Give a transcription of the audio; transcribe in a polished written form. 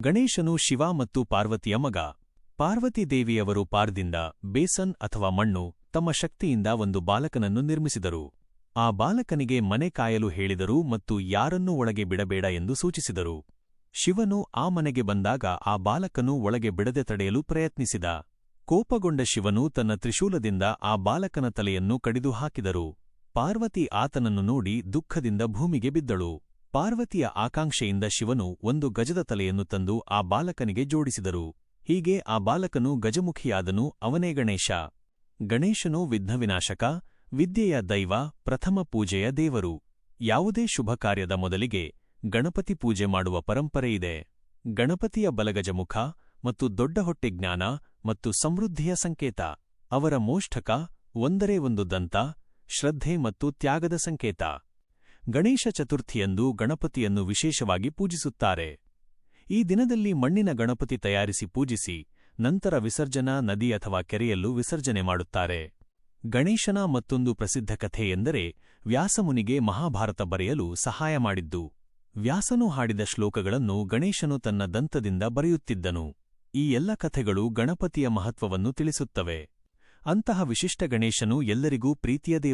ಗಣೇಶನು ಶಿವ ಮತ್ತು ಪಾರ್ವತಿಯ ಮಗ. ಪಾರ್ವತಿ ದೇವಿಯವರು ಪಾರ್ದಿಂದ ಬೇಸನ್ ಅಥವಾ ಮಣ್ಣು ತಮ್ಮ ಶಕ್ತಿಯಿಂದ ಒಂದು ಬಾಲಕನನ್ನು ನಿರ್ಮಿಸಿದರು. ಆ ಬಾಲಕನಿಗೆ ಮನೆ ಕಾಯಲು ಹೇಳಿದರು ಮತ್ತು ಯಾರನ್ನೂ ಒಳಗೆ ಬಿಡಬೇಡ ಎಂದು ಸೂಚಿಸಿದರು. ಶಿವನು ಆ ಮನೆಗೆ ಬಂದಾಗ ಆ ಬಾಲಕನು ಒಳಗೆ ಬಿಡದೆ ತಡೆಯಲು ಪ್ರಯತ್ನಿಸಿದ. ಕೋಪಗೊಂಡ ಶಿವನು ತನ್ನ ತ್ರಿಶೂಲದಿಂದ ಆ ಬಾಲಕನ ತಲೆಯನ್ನು ಕಡಿದು ಹಾಕಿದರು. ಪಾರ್ವತಿ ಆತನನ್ನು ನೋಡಿ ದುಃಖದಿಂದ ಭೂಮಿಗೆ ಬಿದ್ದಳು. ಪಾರ್ವತಿಯ ಆಕಾಂಕ್ಷೆಯಿಂದ ಶಿವನು ಒಂದು ಗಜದ ತಲೆಯನ್ನು ತಂದು ಆ ಬಾಲಕನಿಗೆ ಜೋಡಿಸಿದರು. ಹೀಗೆ ಆ ಬಾಲಕನು ಗಜಮುಖಿಯಾದನು. ಅವನೇ ಗಣೇಶ. ಗಣೇಶನು ವಿಘ್ನವಿನಾಶಕ, ವಿದ್ಯೆಯ ದೈವ, ಪ್ರಥಮ ಪೂಜೆಯ ದೇವರು. ಯಾವುದೇ ಶುಭ ಕಾರ್ಯದ ಮೊದಲಿಗೆ ಗಣಪತಿ ಪೂಜೆ ಮಾಡುವ ಪರಂಪರೆಯಿದೆ. ಗಣಪತಿಯ ಬಲಗಜಮುಖ ಮತ್ತು ದೊಡ್ಡ ಹೊಟ್ಟೆ ಜ್ಞಾನ ಮತ್ತು ಸಮೃದ್ಧಿಯ ಸಂಕೇತ. ಅವರ ಮೋಷ್ಠಕ ಒಂದರೇ ಒಂದು ದಂತ, ಶ್ರದ್ಧೆ ಮತ್ತು ತ್ಯಾಗದ ಸಂಕೇತ. ಗಣೇಶ ಚತುರ್ಥಿಯಂದು ಗಣಪತಿಯನ್ನು ವಿಶೇಷವಾಗಿ ಪೂಜಿಸುತ್ತಾರೆ. ಈ ದಿನದಲ್ಲಿ ಮಣ್ಣಿನ ಗಣಪತಿ ತಯಾರಿಸಿ ಪೂಜಿಸಿ, ನಂತರ ವಿಸರ್ಜನಾ ನದಿ ಅಥವಾ ಕೆರೆಯಲ್ಲೂ ವಿಸರ್ಜನೆ ಮಾಡುತ್ತಾರೆ. ಗಣೇಶನ ಮತ್ತೊಂದು ಪ್ರಸಿದ್ಧ ಕಥೆ ಎಂದರೆ ವ್ಯಾಸಮುನಿಗೆ ಮಹಾಭಾರತ ಬರೆಯಲು ಸಹಾಯ ಮಾಡಿದ್ದು. ವ್ಯಾಸನು ಹಾಡಿದ ಶ್ಲೋಕಗಳನ್ನು ಗಣೇಶನು ತನ್ನ ದಂತದಿಂದ ಬರೆಯುತ್ತಿದ್ದನು. ಈ ಎಲ್ಲ ಕಥೆಗಳು ಗಣಪತಿಯ ಮಹತ್ವವನ್ನು ತಿಳಿಸುತ್ತವೆ. ಅಂತಹ ವಿಶಿಷ್ಟ ಗಣೇಶನು ಎಲ್ಲರಿಗೂ ಪ್ರೀತಿಯ ದೇವರು.